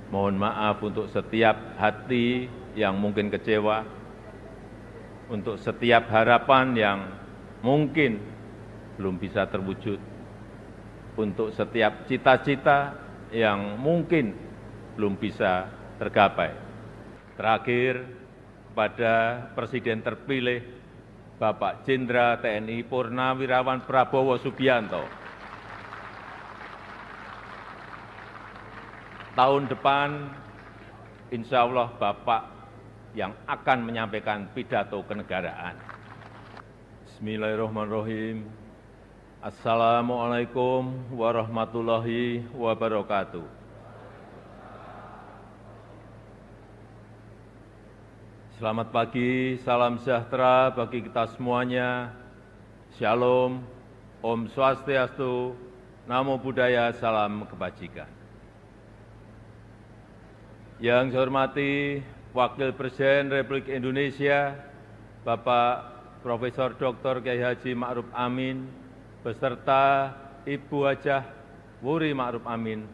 Mohon maaf untuk setiap hati yang mungkin kecewa, untuk setiap harapan yang mungkin belum bisa terwujud, untuk setiap cita-cita yang mungkin belum bisa tergapai. Terakhir, kepada Presiden terpilih Bapak Jenderal TNI Purnawirawan Prabowo Subianto. Tahun depan, insya Allah Bapak yang akan menyampaikan pidato kenegaraan. Bismillahirrahmanirrahim. Assalamualaikum warahmatullahi wabarakatuh. Selamat pagi, salam sejahtera bagi kita semuanya. Shalom, Om Swastiastu, Namo Buddhaya, salam kebajikan. Yang saya hormati Wakil Presiden Republik Indonesia, Bapak Profesor Dr. Kiai Haji Ma'ruf Amin, beserta Ibu Hajah Wuri Ma'ruf Amin.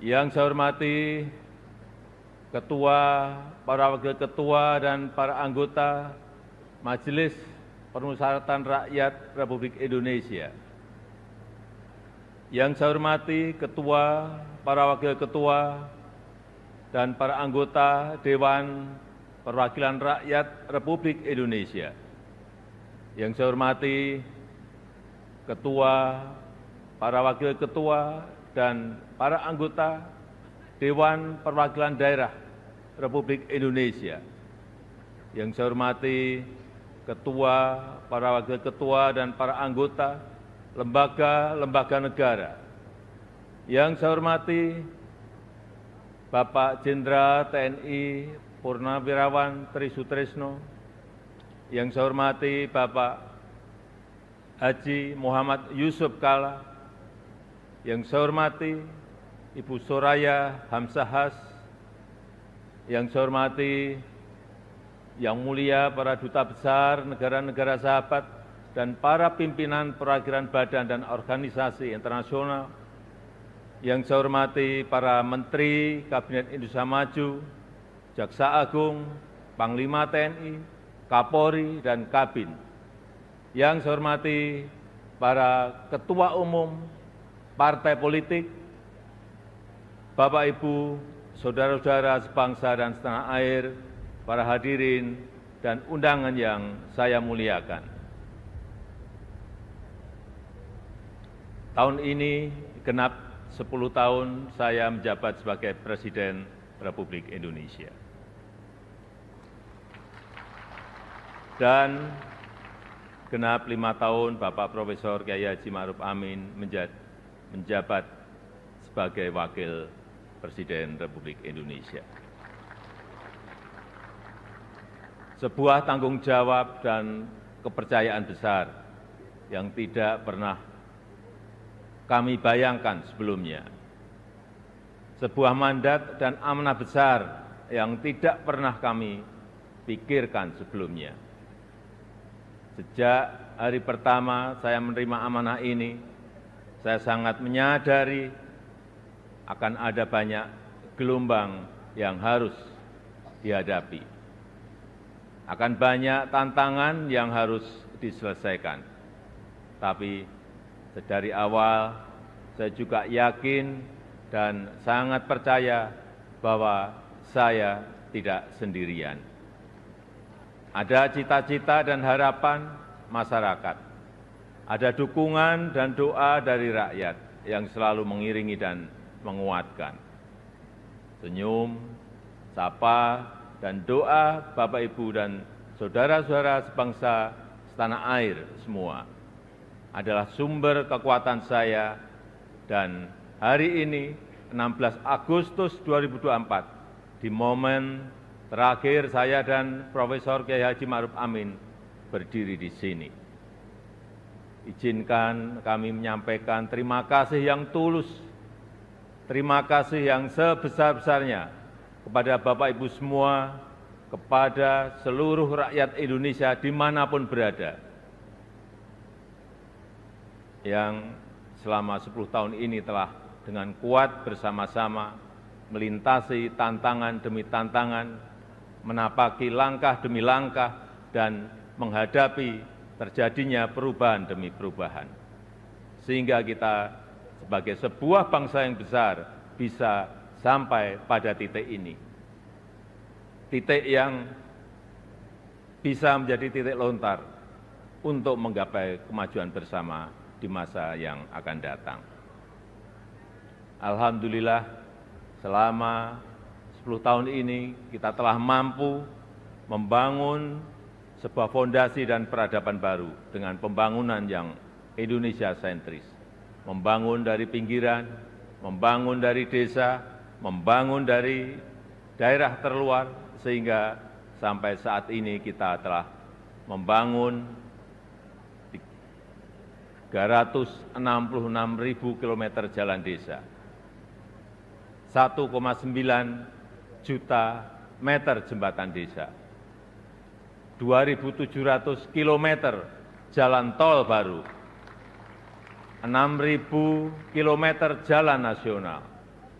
Yang saya hormati Ketua, para Wakil Ketua, dan para anggota Majelis Permusyawaratan Rakyat Republik Indonesia. Yang saya hormati Ketua, para Wakil Ketua, dan para anggota Dewan Perwakilan Rakyat Republik Indonesia. Yang saya hormati Ketua, para Wakil Ketua, dan para anggota Dewan Perwakilan Daerah Republik Indonesia. Yang saya hormati Ketua, para Wakil Ketua, dan para anggota lembaga-lembaga negara. Yang saya hormati Bapak Jenderal TNI Purnawirawan Tri Sutrisno. Yang saya hormati Bapak Haji Muhammad Yusuf Kalla. Yang saya hormati Ibu Soraya Hamsahas. Yang saya hormati Yang Mulia para Duta Besar negara-negara sahabat dan para pimpinan perwakilan badan dan organisasi internasional. Yang saya hormati para Menteri Kabinet Indonesia Maju, Jaksa Agung, Panglima TNI, Kapolri, dan Kabin. Yang saya hormati para Ketua Umum Partai Politik, Bapak Ibu, Saudara-saudara sebangsa dan setanah air, para hadirin dan undangan yang saya muliakan. Tahun ini genap 10 tahun saya menjabat sebagai Presiden Republik Indonesia. Dan genap 5 tahun Bapak Profesor Kiai Haji Ma'ruf Amin menjabat sebagai Wakil Presiden Republik Indonesia. Sebuah tanggung jawab dan kepercayaan besar yang tidak pernah kami bayangkan sebelumnya. Sebuah mandat dan amanah besar yang tidak pernah kami pikirkan sebelumnya. Sejak hari pertama saya menerima amanah ini, saya sangat menyadari akan ada banyak gelombang yang harus dihadapi. Akan banyak tantangan yang harus diselesaikan. Tapi dari awal saya juga yakin dan sangat percaya bahwa saya tidak sendirian. Ada cita-cita dan harapan masyarakat. Ada dukungan dan doa dari rakyat yang selalu mengiringi dan menguatkan. Senyum, sapa, dan doa Bapak Ibu dan saudara-saudara sebangsa setanah air semua adalah sumber kekuatan saya, dan hari ini 16 Agustus 2024 di momen terakhir saya dan Profesor Kiai Haji Ma'ruf Amin berdiri di sini. Izinkan kami menyampaikan terima kasih yang tulus, terima kasih yang sebesar-besarnya kepada Bapak Ibu semua, kepada seluruh rakyat Indonesia dimanapun berada, yang selama 10 tahun ini telah dengan kuat bersama-sama, melintasi tantangan demi tantangan, menapaki langkah demi langkah, dan menghadapi terjadinya perubahan demi perubahan. Sehingga kita sebagai sebuah bangsa yang besar bisa sampai pada titik ini. Titik yang bisa menjadi titik lontar untuk menggapai kemajuan bersama di masa yang akan datang. Alhamdulillah, selama 10 tahun ini kita telah mampu membangun sebuah fondasi dan peradaban baru dengan pembangunan yang Indonesia sentris. Membangun dari pinggiran, membangun dari desa, membangun dari daerah terluar, sehingga sampai saat ini kita telah membangun 366.000 km jalan desa, 1,9 juta meter jembatan desa, 2.700 km jalan tol baru, 6.000 km jalan nasional,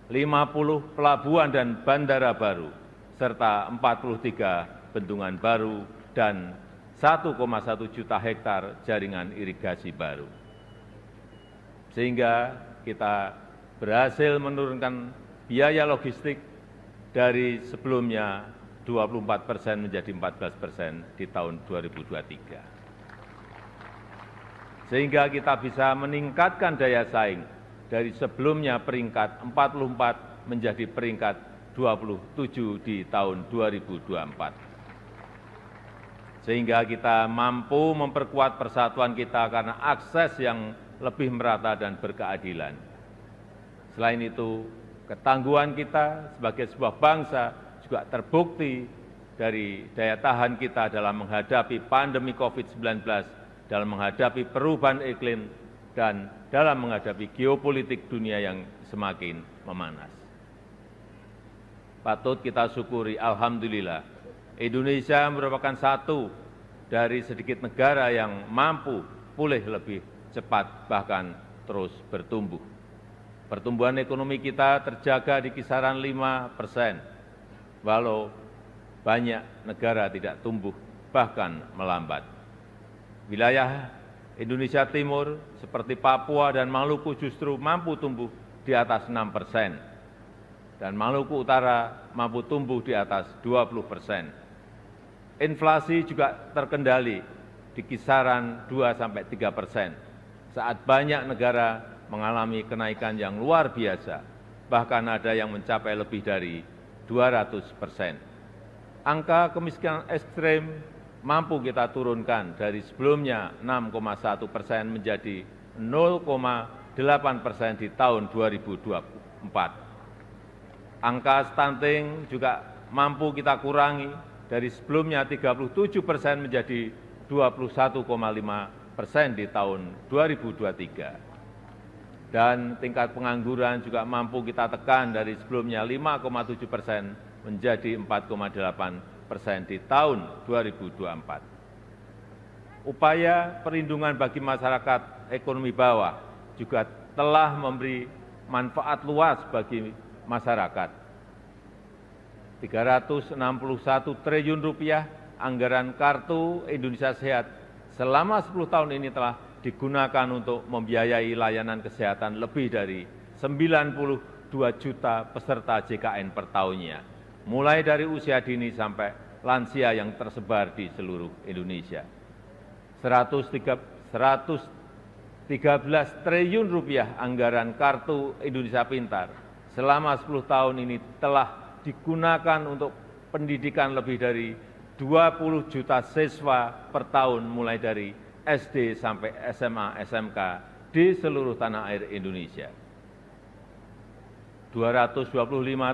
50 pelabuhan dan bandara baru, serta 43 bendungan baru dan 1,1 juta hektar jaringan irigasi baru. Sehingga kita berhasil menurunkan biaya logistik dari sebelumnya 24% menjadi 14% di tahun 2023. Sehingga kita bisa meningkatkan daya saing dari sebelumnya peringkat 44 menjadi peringkat 27 di tahun 2024. Sehingga kita mampu memperkuat persatuan kita karena akses yang lebih merata dan berkeadilan. Selain itu, ketangguhan kita sebagai sebuah bangsa juga terbukti dari daya tahan kita dalam menghadapi pandemi COVID-19, dalam menghadapi perubahan iklim, dan dalam menghadapi geopolitik dunia yang semakin memanas. Patut kita syukuri, alhamdulillah, Indonesia merupakan satu dari sedikit negara yang mampu pulih lebih cepat, bahkan terus bertumbuh. Pertumbuhan ekonomi kita terjaga di kisaran 5%, walau banyak negara tidak tumbuh, bahkan melambat. Wilayah Indonesia Timur seperti Papua dan Maluku justru mampu tumbuh di atas 6%, dan Maluku Utara mampu tumbuh di atas 20%. Inflasi juga terkendali di kisaran 2–3%, saat banyak negara mengalami kenaikan yang luar biasa, bahkan ada yang mencapai lebih dari 200%. Angka kemiskinan ekstrem mampu kita turunkan dari sebelumnya 6,1% menjadi 0,8% di tahun 2024. Angka stunting juga mampu kita kurangi dari sebelumnya 37% menjadi 21,5% di tahun 2023. Dan tingkat pengangguran juga mampu kita tekan dari sebelumnya 5,7% menjadi 4,8% di tahun 2024. Upaya perlindungan bagi masyarakat ekonomi bawah juga telah memberi manfaat luas bagi masyarakat. 361 triliun rupiah anggaran Kartu Indonesia Sehat selama 10 tahun ini telah digunakan untuk membiayai layanan kesehatan lebih dari 92 juta peserta JKN per tahunnya, mulai dari usia dini sampai lansia yang tersebar di seluruh Indonesia. 113 triliun rupiah anggaran Kartu Indonesia Pintar selama 10 tahun ini telah digunakan untuk pendidikan lebih dari 20 juta siswa per tahun mulai dari SD sampai SMA, SMK di seluruh tanah air Indonesia. 225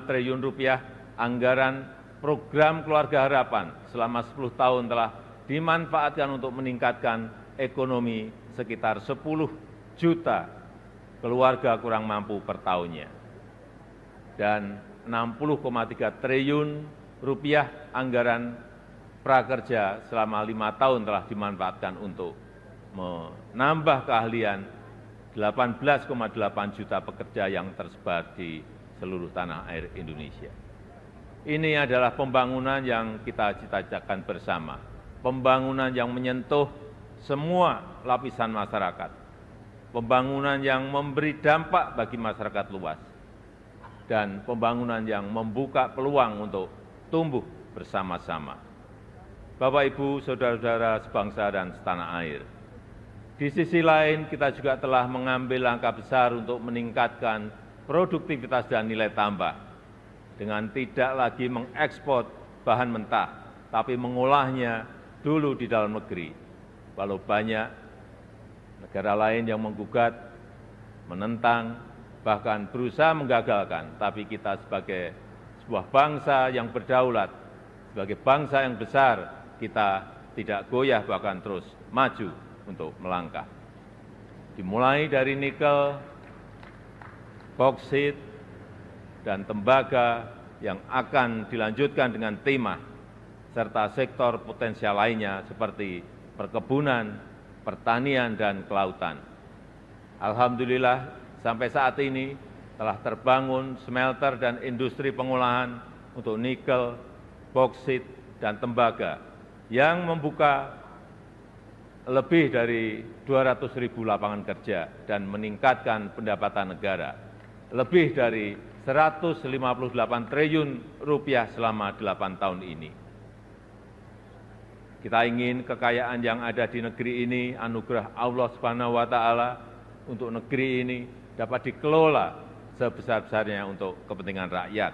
triliun rupiah anggaran program Keluarga Harapan selama 10 tahun telah dimanfaatkan untuk meningkatkan ekonomi sekitar 10 juta keluarga kurang mampu per tahunnya. Dan 60,3 triliun rupiah anggaran prakerja selama 5 tahun telah dimanfaatkan untuk menambah keahlian 18,8 juta pekerja yang tersebar di seluruh tanah air Indonesia. Ini adalah pembangunan yang kita cita-citakan bersama, pembangunan yang menyentuh semua lapisan masyarakat, pembangunan yang memberi dampak bagi masyarakat luas, dan pembangunan yang membuka peluang untuk tumbuh bersama-sama. Bapak, Ibu, saudara-saudara sebangsa dan setanah air, di sisi lain kita juga telah mengambil langkah besar untuk meningkatkan produktivitas dan nilai tambah dengan tidak lagi mengekspor bahan mentah, tapi mengolahnya dulu di dalam negeri. Walau banyak negara lain yang menggugat, menentang, bahkan berusaha menggagalkan, tapi kita sebagai sebuah bangsa yang berdaulat, sebagai bangsa yang besar, kita tidak goyah bahkan terus maju untuk melangkah. Dimulai dari nikel, boksit, dan tembaga yang akan dilanjutkan dengan timah, serta sektor potensial lainnya seperti perkebunan, pertanian, dan kelautan. Alhamdulillah, sampai saat ini telah terbangun smelter dan industri pengolahan untuk nikel, boksit, dan tembaga yang membuka lebih dari 200.000 lapangan kerja dan meningkatkan pendapatan negara lebih dari 158 triliun rupiah selama 8 tahun ini. Kita ingin kekayaan yang ada di negeri ini, anugerah Allah Subhanahu wa Ta'ala untuk negeri ini dapat dikelola sebesar-besarnya untuk kepentingan rakyat,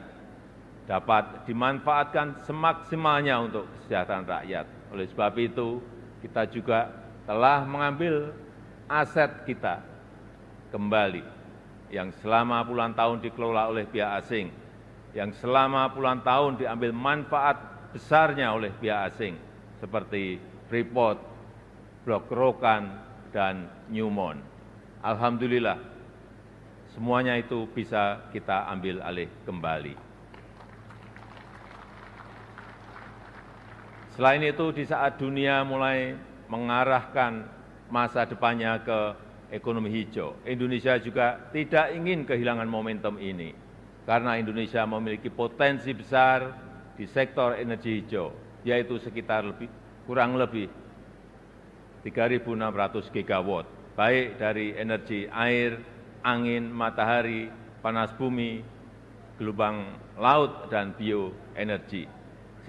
dapat dimanfaatkan semaksimalnya untuk kesejahteraan rakyat. Oleh sebab itu, kita juga telah mengambil aset kita kembali yang selama puluhan tahun dikelola oleh pihak asing, yang selama puluhan tahun diambil manfaat besarnya oleh pihak asing, seperti Freeport, Blok Rokan, dan Newmont. Alhamdulillah, semuanya itu bisa kita ambil alih kembali. Selain itu, di saat dunia mulai mengarahkan masa depannya ke ekonomi hijau, Indonesia juga tidak ingin kehilangan momentum ini, karena Indonesia memiliki potensi besar di sektor energi hijau, yaitu sekitar kurang lebih 3.600 gigawatt, baik dari energi air, angin, matahari, panas bumi, gelombang laut, dan bioenergi.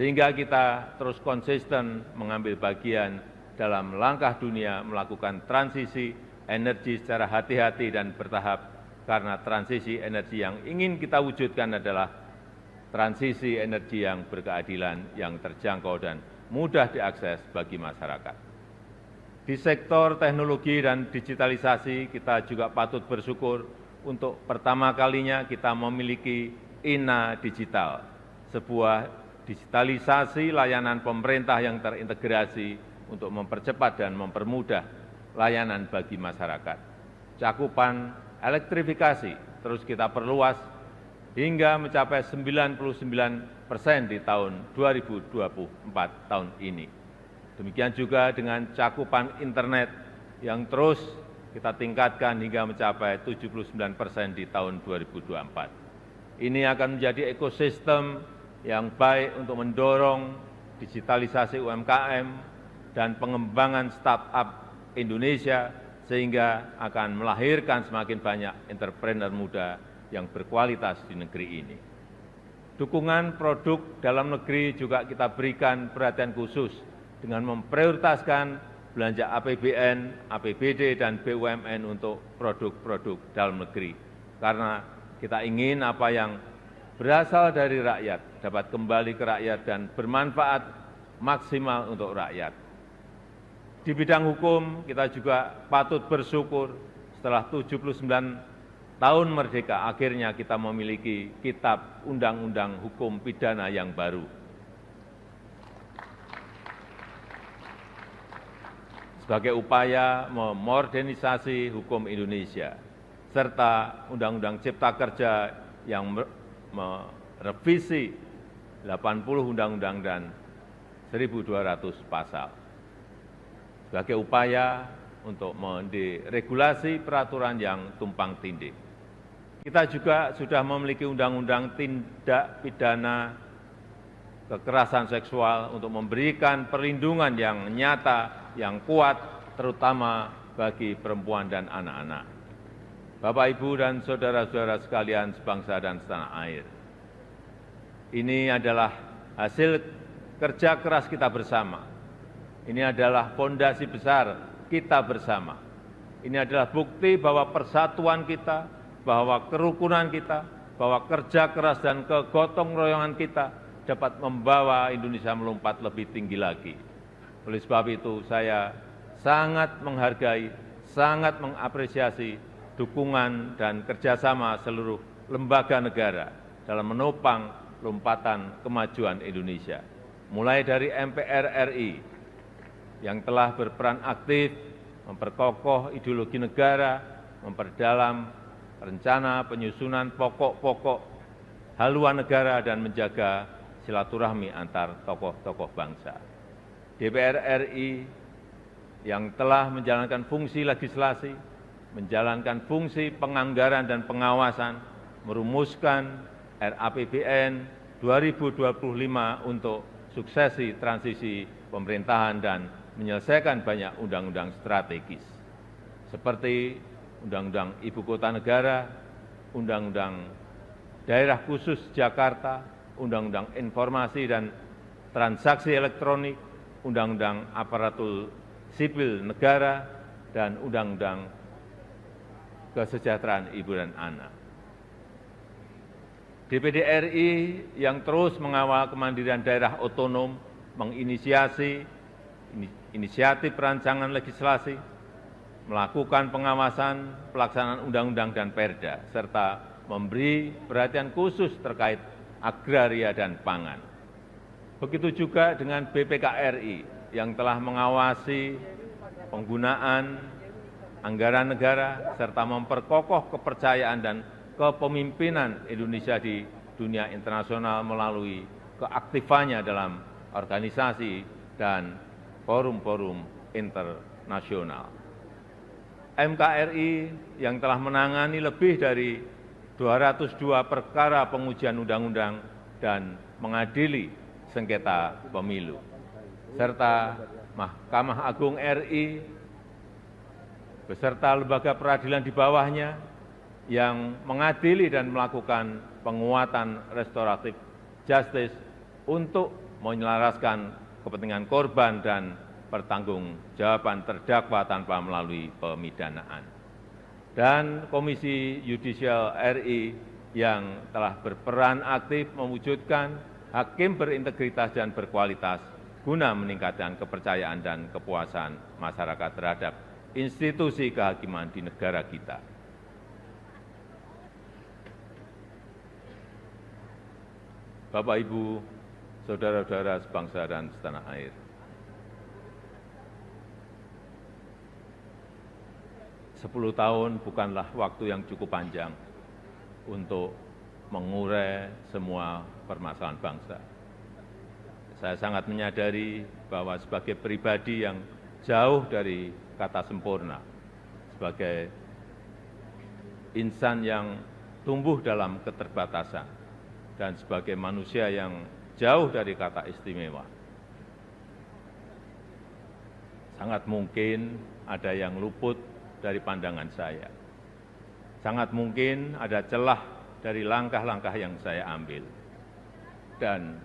Sehingga kita terus konsisten mengambil bagian dalam langkah dunia melakukan transisi energi secara hati-hati dan bertahap, karena transisi energi yang ingin kita wujudkan adalah transisi energi yang berkeadilan, yang terjangkau dan mudah diakses bagi masyarakat. Di sektor teknologi dan digitalisasi, kita juga patut bersyukur untuk pertama kalinya kita memiliki INA Digital, sebuah digitalisasi layanan pemerintah yang terintegrasi untuk mempercepat dan mempermudah layanan bagi masyarakat. Cakupan elektrifikasi terus kita perluas hingga mencapai 99% di tahun 2024 tahun ini. Demikian juga dengan cakupan internet yang terus kita tingkatkan hingga mencapai 79% di tahun 2024. Ini akan menjadi ekosistem yang baik untuk mendorong digitalisasi UMKM dan pengembangan startup Indonesia, sehingga akan melahirkan semakin banyak entrepreneur muda yang berkualitas di negeri ini. Dukungan produk dalam negeri juga kita berikan perhatian khusus dengan memprioritaskan belanja APBN, APBD, dan BUMN untuk produk-produk dalam negeri. Karena kita ingin apa yang berasal dari rakyat dapat kembali ke rakyat dan bermanfaat maksimal untuk rakyat. Di bidang hukum, kita juga patut bersyukur setelah 79 tahun merdeka, akhirnya kita memiliki kitab undang-undang hukum pidana yang baru. Sebagai upaya memodernisasi hukum Indonesia, serta Undang-Undang Cipta Kerja yang merevisi 80 undang-undang dan 1.200 pasal. Sebagai upaya untuk menderegulasi peraturan yang tumpang tindih. Kita juga sudah memiliki undang-undang tindak pidana kekerasan seksual untuk memberikan perlindungan yang nyata, yang kuat, terutama bagi perempuan dan anak-anak. Bapak, Ibu, dan saudara-saudara sekalian sebangsa dan setanah air, ini adalah hasil kerja keras kita bersama. Ini adalah fondasi besar kita bersama. Ini adalah bukti bahwa persatuan kita, bahwa kerukunan kita, bahwa kerja keras dan kegotong royongan kita dapat membawa Indonesia melompat lebih tinggi lagi. Oleh sebab itu, saya sangat menghargai, sangat mengapresiasi dukungan dan kerjasama seluruh lembaga negara dalam menopang lompatan kemajuan Indonesia. Mulai dari MPR RI yang telah berperan aktif memperkokoh ideologi negara, memperdalam rencana penyusunan pokok-pokok haluan negara dan menjaga silaturahmi antar tokoh-tokoh bangsa. DPR RI yang telah menjalankan fungsi legislasi, menjalankan fungsi penganggaran dan pengawasan, merumuskan RAPBN 2025 untuk suksesi transisi pemerintahan dan menyelesaikan banyak undang-undang strategis, seperti Undang-Undang Ibu Kota Negara, Undang-Undang Daerah Khusus Jakarta, Undang-Undang Informasi dan Transaksi Elektronik, Undang-Undang Aparatur Sipil Negara, dan Undang-Undang Kesejahteraan Ibu dan Anak. DPD RI yang terus mengawal kemandirian daerah otonom, menginisiasi inisiatif perancangan legislasi, melakukan pengawasan pelaksanaan undang-undang dan perda, serta memberi perhatian khusus terkait agraria dan pangan. Begitu juga dengan BPKRI yang telah mengawasi penggunaan anggaran negara serta memperkokoh kepercayaan dan kepemimpinan Indonesia di dunia internasional melalui keaktifannya dalam organisasi dan forum-forum internasional. MKRI yang telah menangani lebih dari 202 perkara pengujian undang-undang dan mengadili sengketa pemilu, serta Mahkamah Agung RI beserta lembaga peradilan di bawahnya yang mengadili dan melakukan penguatan restoratif justice untuk menyelaraskan kepentingan korban dan pertanggungjawaban terdakwa tanpa melalui pemidanaan. Dan Komisi Yudisial RI yang telah berperan aktif mewujudkan hakim berintegritas dan berkualitas guna meningkatkan kepercayaan dan kepuasan masyarakat terhadap institusi kehakiman di negara kita. Bapak, Ibu, saudara-saudara sebangsa dan setanah air, sepuluh tahun bukanlah waktu yang cukup panjang untuk mengurai semua permasalahan bangsa. Saya sangat menyadari bahwa sebagai pribadi yang jauh dari kata sempurna, sebagai insan yang tumbuh dalam keterbatasan, dan sebagai manusia yang jauh dari kata istimewa, sangat mungkin ada yang luput dari pandangan saya. Sangat mungkin ada celah dari langkah-langkah yang saya ambil. Dan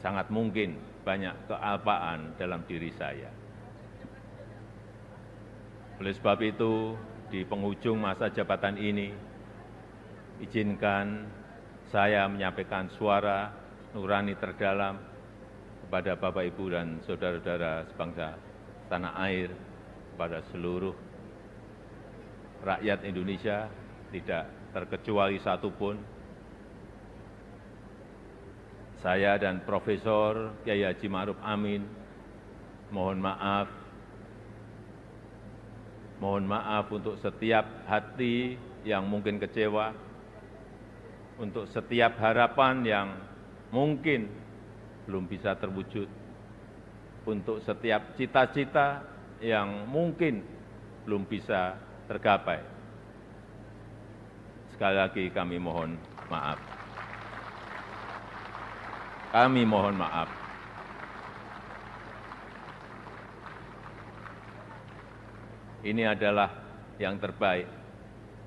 sangat mungkin banyak kealpaan dalam diri saya. Oleh sebab itu, di penghujung masa jabatan ini, izinkan saya menyampaikan suara nurani terdalam kepada Bapak, Ibu, dan saudara-saudara sebangsa tanah air, kepada seluruh rakyat Indonesia, tidak terkecuali satupun. Saya dan Profesor Kiai Haji Ma'ruf Amin mohon maaf untuk setiap hati yang mungkin kecewa, untuk setiap harapan yang mungkin belum bisa terwujud, untuk setiap cita-cita yang mungkin belum bisa tergapai. Sekali lagi kami mohon maaf. Kami mohon maaf. Ini adalah yang terbaik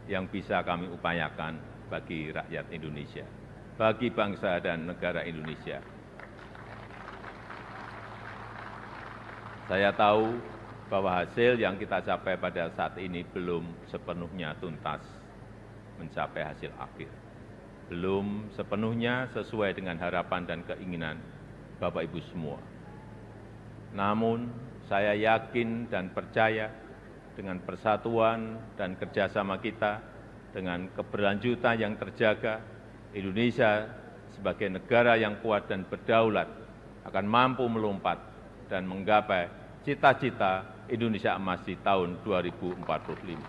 yang bisa kami upayakan bagi rakyat Indonesia, bagi bangsa dan negara Indonesia. Saya tahu bahwa hasil yang kita capai pada saat ini belum sepenuhnya tuntas mencapai hasil akhir. Belum sepenuhnya sesuai dengan harapan dan keinginan Bapak Ibu semua. Namun, saya yakin dan percaya dengan persatuan dan kerjasama kita, dengan keberlanjutan yang terjaga, Indonesia sebagai negara yang kuat dan berdaulat akan mampu melompat dan menggapai cita-cita Indonesia emas di tahun 2045.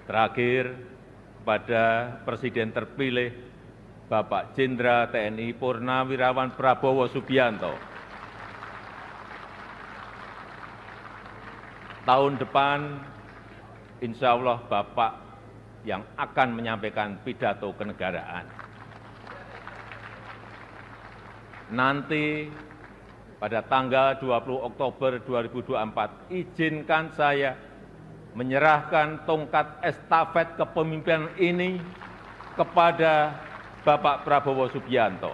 Terakhir, kepada Presiden terpilih Bapak Jenderal TNI Purnawirawan Prabowo Subianto. Tahun depan, insya Allah Bapak yang akan menyampaikan pidato kenegaraan. Nanti pada tanggal 20 Oktober 2024, izinkan saya menyerahkan tongkat estafet kepemimpinan ini kepada Bapak Prabowo Subianto.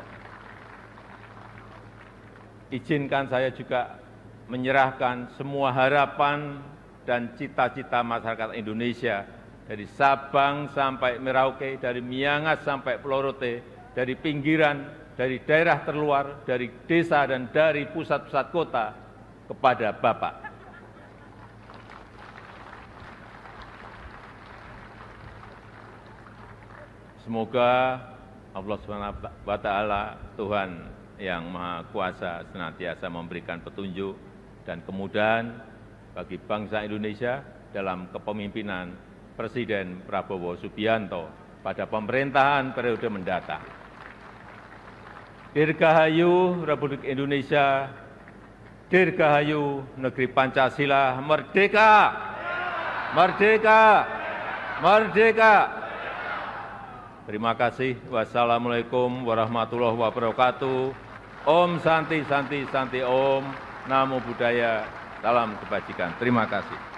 Izinkan saya juga menyerahkan semua harapan dan cita-cita masyarakat Indonesia dari Sabang sampai Merauke, dari Miangas sampai Pulau Rote, dari pinggiran, dari daerah terluar, dari desa dan dari pusat-pusat kota kepada Bapak. Semoga Allah SWT, Tuhan yang Maha Kuasa, senantiasa memberikan petunjuk dan kemudahan bagi bangsa Indonesia dalam kepemimpinan Presiden Prabowo Subianto pada pemerintahan periode mendatang. Dirgahayu Republik Indonesia, Dirgahayu Negeri Pancasila, merdeka! Merdeka! Merdeka! Terima kasih. Wassalamualaikum warahmatullahi wabarakatuh. Om Santi Santi Santi Om. Namo Buddhaya. Salam kebajikan. Terima kasih.